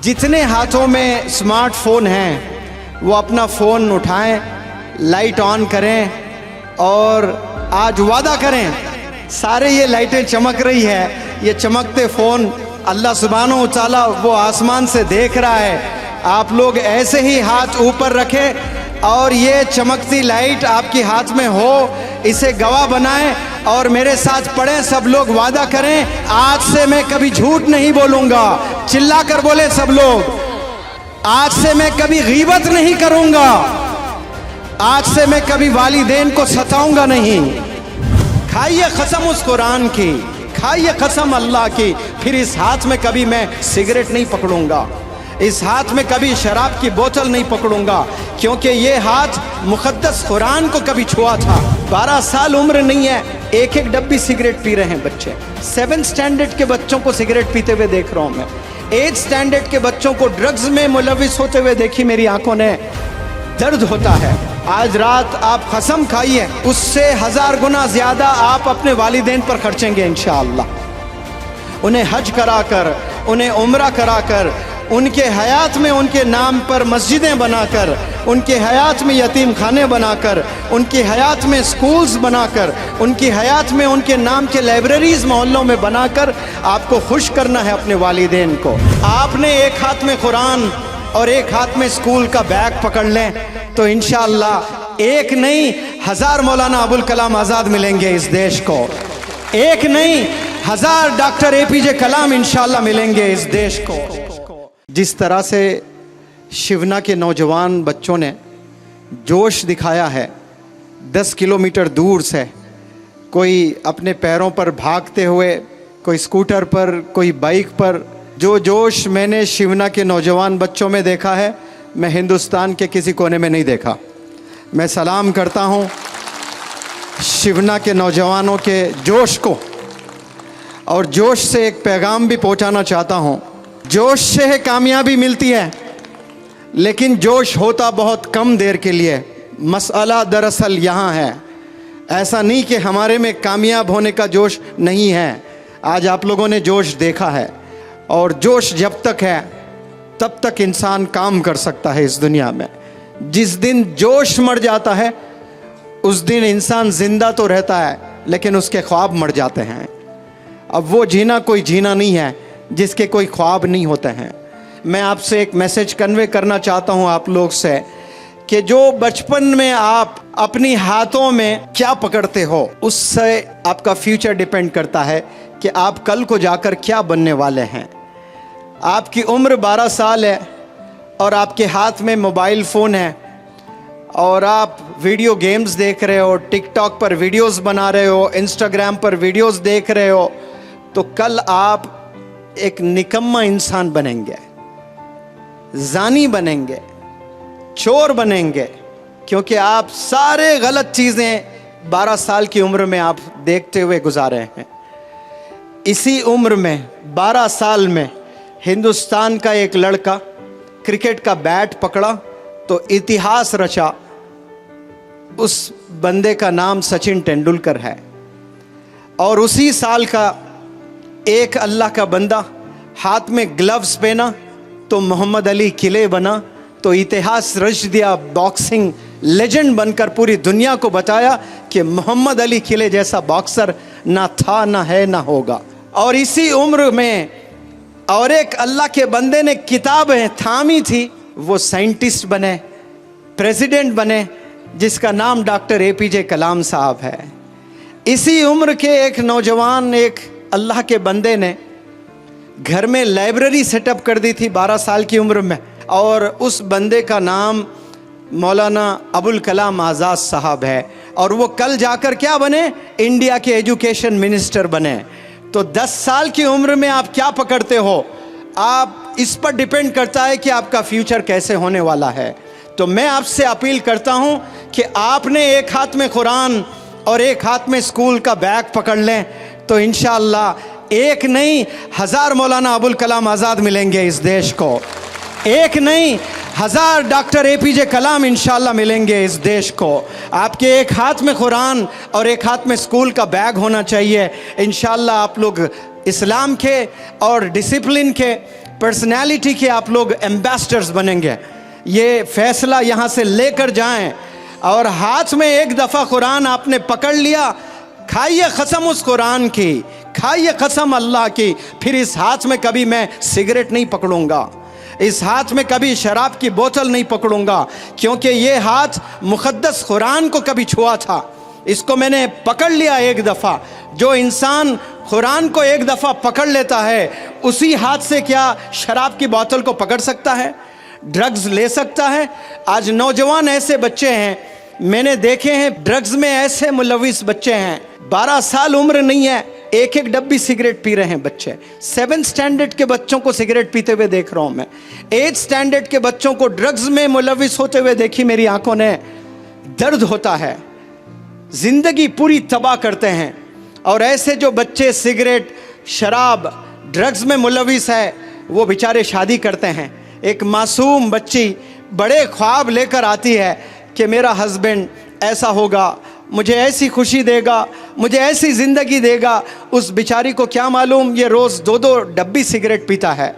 जितने हाथों में स्मार्टफोन हैं वो अपना फ़ोन उठाएं, लाइट ऑन करें और आज वादा करें, सारे ये लाइटें चमक रही है, ये चमकते फ़ोन अल्लाह सुब्हानहू व तआला वो आसमान से देख रहा है। आप लोग ऐसे ही हाथ ऊपर रखें और ये चमकती लाइट आपके हाथ में हो, इसे गवाह बनाएं और मेरे साथ पढ़ें। सब लोग वादा करें, आज से मैं कभी झूठ नहीं बोलूँगा। चिल्ला कर बोले सब लोग, आज से मैं कभी गीबत नहीं करूँगा, आज से मैं कभी वालिदैन को सताऊँगा नहीं। खाइए कसम उस कुरान की, खाइए कसम अल्लाह की, फिर इस हाथ में कभी मैं सिगरेट नहीं पकड़ूंगा, इस हाथ में कभी शराब की बोतल नहीं पकड़ूंगा, क्योंकि ये हाथ मुक़द्दस कुरान को कभी छुआ था। 12 साल उम्र नहीं है, एक एक डब्बी सिगरेट पी रहे हैं बच्चे। 7th स्टैंडर्ड के बच्चों को सिगरेट पीते हुए देख रहा हूँ मैं। 8th स्टैंडर्ड के बच्चों को ड्रग्स में मुलविस होते हुए देखी मेरी आंखों ने। दर्द होता है। आज रात आप कसम खाइए, उससे 1000 गुना ज्यादा आप अपने वालिदैन पर खर्चेंगे इंशाअल्लाह। उन्हें हज कराकर, उन्हें उम्रा कराकर, उनके हयात में उनके नाम पर मस्जिदें बनाकर, उनके हयात में यतीम खाने बनाकर, उनकी हयात में स्कूल्स बनाकर, उनकी हयात में उनके नाम के लाइब्रेरीज मोहल्लों में बनाकर आपको खुश करना है अपने वालिदैन को। आपने एक हाथ में कुरान और एक हाथ में स्कूल का बैग पकड़ लें तो इंशाअल्लाह एक नहीं 1000 मौलाना अबुल कलाम आज़ाद मिलेंगे इस देश को। एक नहीं 1000 डॉक्टर APJ कलाम इंशाअल्लाह मिलेंगे इस देश को। जिस तरह से शिवना के नौजवान बच्चों ने जोश दिखाया है, 10 किलोमीटर दूर से, कोई अपने पैरों पर भागते हुए, कोई स्कूटर पर, कोई बाइक पर, जो जोश मैंने शिवना के नौजवान बच्चों में देखा है मैं हिंदुस्तान के किसी कोने में नहीं देखा। मैं सलाम करता हूँ शिवना के नौजवानों के जोश को, और जोश से एक पैगाम भी पहुँचाना चाहता हूँ। जोश से है कामयाबी मिलती है, लेकिन जोश होता बहुत कम देर के लिए। मसला दरअसल यहाँ है, ऐसा नहीं कि हमारे में कामयाब होने का जोश नहीं है। आज आप लोगों ने जोश देखा है, और जोश जब तक है तब तक इंसान काम कर सकता है इस दुनिया में। जिस दिन जोश मर जाता है उस दिन इंसान जिंदा तो रहता है लेकिन उसके ख्वाब मर जाते हैं। अब वो जीना कोई जीना नहीं है जिसके कोई ख्वाब नहीं होते हैं। मैं आपसे एक मैसेज कन्वे करना चाहता हूँ आप लोग से कि जो बचपन में आप अपनी हाथों में क्या पकड़ते हो उससे आपका फ्यूचर डिपेंड करता है कि आप कल को जाकर क्या बनने वाले हैं। आपकी उम्र 12 साल है और आपके हाथ में मोबाइल फ़ोन है और आप वीडियो गेम्स देख रहे हो, टिकटॉक पर वीडियोस बना रहे हो, इंस्टाग्राम पर वीडियोस देख रहे हो, तो कल आप एक निकम्मा इंसान बनेंगे, जानी बनेंगे, चोर बनेंगे, क्योंकि आप सारे गलत चीज़ें 12 साल की उम्र में आप देखते हुए गुजारे हैं। इसी उम्र में 12 साल में हिंदुस्तान का एक लड़का क्रिकेट का बैट पकड़ा तो इतिहास रचा। उस बंदे का नाम सचिन तेंदुलकर है। और उसी साल का एक अल्लाह का बंदा हाथ में ग्लव्स पहना तो मोहम्मद अली किले बना, तो इतिहास रच दिया। बॉक्सिंग लेजेंड बनकर पूरी दुनिया को बताया कि मोहम्मद अली किले जैसा बॉक्सर ना था, ना है, ना होगा। और इसी उम्र में और एक अल्लाह के बंदे ने किताबें थामी थी, वो साइंटिस्ट बने, प्रेसिडेंट बने, जिसका नाम डॉक्टर APJ कलाम साहब है। इसी उम्र के एक नौजवान, एक अल्लाह के बंदे ने घर में लाइब्रेरी सेटअप कर दी थी 12 साल की उम्र में, और उस बंदे का नाम मौलाना अबुल कलाम आज़ाद साहब है। और वो कल जाकर क्या बने? इंडिया के एजुकेशन मिनिस्टर बने। तो 10 साल की उम्र में आप क्या पकड़ते हो, आप इस पर डिपेंड करता है कि आपका फ्यूचर कैसे होने वाला है। तो मैं आपसे अपील करता हूं कि आपने एक हाथ में कुरान और एक हाथ में स्कूल का बैग पकड़ लें तो इंशाअल्लाह एक नहीं 1000 मौलाना अबुल कलाम आज़ाद मिलेंगे इस देश को। एक नहीं 1000 डॉक्टर APJ कलाम इंशाअल्लाह मिलेंगे इस देश को। आपके एक हाथ में कुरान और एक हाथ में स्कूल का बैग होना चाहिए। इंशाअल्लाह आप लोग इस्लाम के और डिसिप्लिन के, पर्सनैलिटी के आप लोग एम्बेसडर्स बनेंगे। ये फैसला यहाँ से लेकर जाएं और हाथ में एक दफ़ा कुरान आपने पकड़ लिया, खाइए कसम उस कुरान की, खाइए कसम अल्लाह की, फिर इस हाथ में कभी मैं सिगरेट नहीं पकड़ूंगा, इस हाथ में कभी शराब की बोतल नहीं पकड़ूंगा, क्योंकि ये हाथ मुक़द्दस कुरान को कभी छुआ था, इसको मैंने पकड़ लिया एक दफ़ा। जो इंसान कुरान को एक दफ़ा पकड़ लेता है, उसी हाथ से क्या शराब की बोतल को पकड़ सकता है, ड्रग्स ले सकता है? आज नौजवान ऐसे बच्चे हैं मैंने देखे हैं, ड्रग्स में ऐसे मुलविस बच्चे हैं, 12 साल उम्र नहीं है, एक एक डब्बी सिगरेट पी रहे हैं बच्चे। 7th स्टैंडर्ड के बच्चों को सिगरेट पीते हुए देख रहा हूँ मैं, 8th स्टैंडर्ड के बच्चों को ड्रग्स में मुलविस होते हुए देखी मेरी आंखों ने। दर्द होता है, जिंदगी पूरी तबाह करते हैं। और ऐसे जो बच्चे सिगरेट, शराब, ड्रग्स में मुलविस है, वो बेचारे शादी करते हैं। एक मासूम बच्ची बड़े ख्वाब लेकर आती है कि मेरा हस्बैंड ऐसा होगा, मुझे ऐसी खुशी देगा, मुझे ऐसी ज़िंदगी देगा। उस बेचारी को क्या मालूम ये रोज़ 2-2 डब्बी सिगरेट पीता है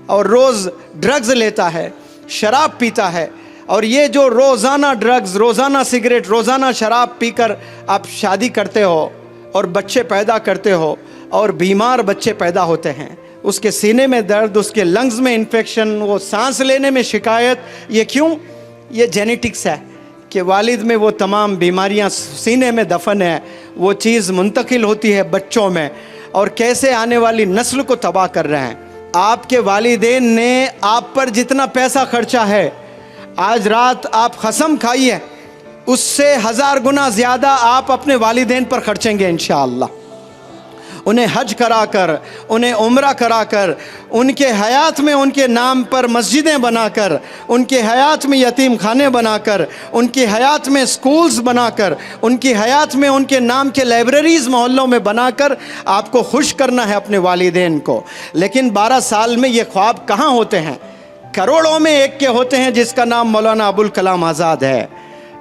और रोज़ ड्रग्स लेता है, शराब पीता है। और ये जो रोज़ाना ड्रग्स, रोज़ाना सिगरेट, रोज़ाना शराब पीकर आप शादी करते हो और बच्चे पैदा करते हो और बीमार बच्चे पैदा होते हैं, उसके सीने में दर्द, उसके लंग्स में इन्फेक्शन, वो सांस लेने में शिकायत। ये क्यों? ये जेनेटिक्स है कि वालिद में वो तमाम बीमारियां सीने में दफन है, वो चीज़ मुंतकिल होती है बच्चों में, और कैसे आने वाली नस्ल को तबाह कर रहे हैं। आपके वालिदैन ने आप पर जितना पैसा खर्चा है, आज रात आप कसम खाइए उससे 1000 गुना ज़्यादा आप अपने वालिदैन पर खर्चेंगे इंशाअल्लाह। उन्हें हज कराकर, उन्हें उम्रा कराकर, उनके हयात में उनके नाम पर मस्जिदें बनाकर, उनके हयात में यतीम खाने बनाकर, उनकी हयात में स्कूल्स बनाकर, उनकी हयात में उनके नाम के लाइब्रेरीज़ मोहल्लों में बनाकर आपको खुश करना है अपने वालिदैन को। लेकिन 12 साल में ये ख्वाब कहाँ होते हैं? करोड़ों में एक के होते हैं जिसका नाम मौलाना अबुल कलाम आज़ाद है।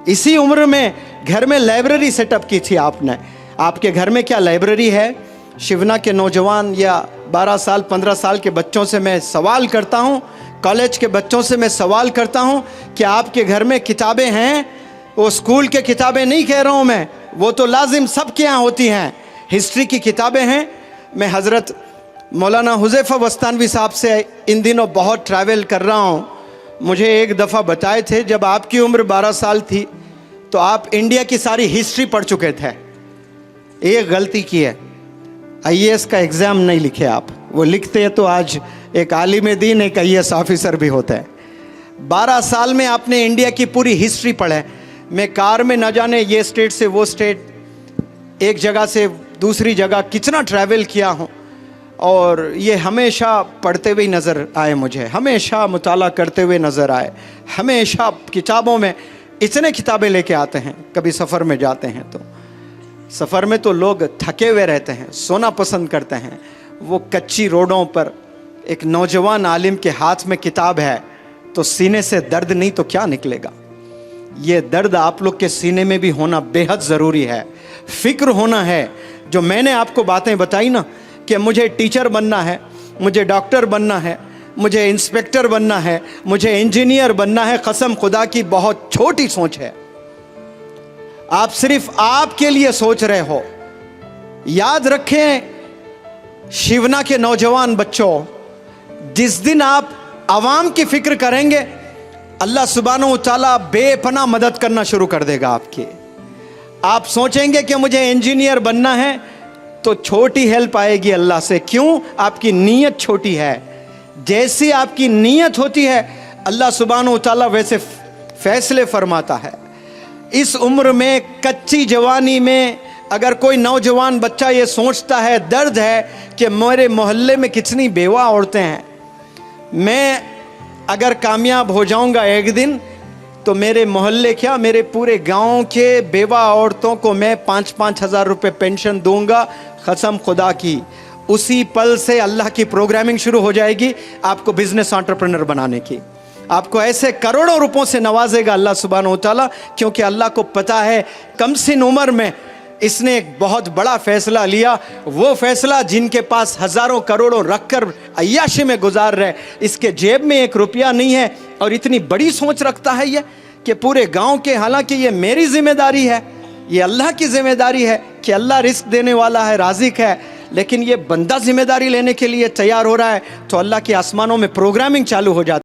इसी उम्र में घर में लाइब्रेरी सेटअप की थी आपने। आपके घर में क्या लाइब्रेरी है? शिवना के नौजवान या 12 साल 15 साल के बच्चों से मैं सवाल करता हूँ, कॉलेज के बच्चों से मैं सवाल करता हूँ कि आपके घर में किताबें हैं? वो स्कूल के किताबें नहीं कह रहा हूँ मैं, वो तो लाजिम सबके यहाँ होती हैं। हिस्ट्री की किताबें हैं। मैं हज़रत मौलाना हुज़ैफ़ा वस्तानवी साहब से इन दिनों बहुत ट्रैवल कर रहा हूँ। मुझे एक दफ़ा बताए थे जब आपकी उम्र 12 साल थी तो आप इंडिया की सारी हिस्ट्री पढ़ चुके थे। एक गलती की है, IAS का एग्ज़ाम नहीं लिखे आप, वो लिखते हैं तो आज एक आलिम दीन, एक IAS ऑफिसर भी होता है। 12 साल में आपने इंडिया की पूरी हिस्ट्री पढ़े। मैं कार में न जाने ये स्टेट से वो स्टेट, एक जगह से दूसरी जगह कितना ट्रैवल किया हूँ, और ये हमेशा पढ़ते हुए नज़र आए, मुझे हमेशा मुताला करते हुए नज़र आए। हमेशा किताबों में इतने किताबें लेके आते हैं। कभी सफ़र में जाते हैं तो सफ़र में तो लोग थके हुए रहते हैं, सोना पसंद करते हैं। वो कच्ची रोडों पर एक नौजवान आलिम के हाथ में किताब है तो सीने से दर्द नहीं तो क्या निकलेगा? ये दर्द आप लोग के सीने में भी होना बेहद ज़रूरी है। फ़िक्र होना है। जो मैंने आपको बातें बताई ना कि मुझे टीचर बनना है, मुझे डॉक्टर बनना है, मुझे इंस्पेक्टर बनना है, मुझे इंजीनियर बनना है, कसम खुदा की बहुत छोटी सोच है। आप सिर्फ आपके लिए सोच रहे हो। याद रखें शिवना के नौजवान बच्चों, जिस दिन आप आवाम की फिक्र करेंगे, अल्लाह सुब्हानहू तआला बेपनाह मदद करना शुरू कर देगा आपकी। आप सोचेंगे कि मुझे इंजीनियर बनना है तो छोटी हेल्प आएगी अल्लाह से। क्यों? आपकी नीयत छोटी है। जैसी आपकी नीयत होती है अल्लाह सुब्हानहू तआला वैसे फैसले फरमाता है। इस उम्र में, कच्ची जवानी में, अगर कोई नौजवान बच्चा ये सोचता है, दर्द है कि मेरे मोहल्ले में कितनी बेवा औरतें हैं, मैं अगर कामयाब हो जाऊंगा एक दिन तो मेरे मोहल्ले क्या, मेरे पूरे गांव के बेवा औरतों को मैं 5-5 हज़ार रुपये पेंशन दूंगा, कसम खुदा की। उसी पल से अल्लाह की प्रोग्रामिंग शुरू हो जाएगी आपको बिजनेस एंटरप्रेन्योर बनाने की। आपको ऐसे करोड़ों रुपयों से नवाजेगा अल्लाह सुब्हानहू तआला, क्योंकि अल्लाह को पता है कम सिन उम्र में इसने एक बहुत बड़ा फैसला लिया, वो फैसला जिनके पास हजारों करोड़ों रखकर अय्याशी में गुजार रहे, इसके जेब में एक रुपया नहीं है और इतनी बड़ी सोच रखता है ये कि पूरे गांव के, हालांकि ये मेरी जिम्मेदारी है, ये अल्लाह की जिम्मेदारी है कि अल्लाह रिस्क देने वाला है, राजिक है, लेकिन ये बंदा जिम्मेदारी लेने के लिए तैयार हो रहा है तो अल्लाह के आसमानों में प्रोग्रामिंग चालू हो जाती है।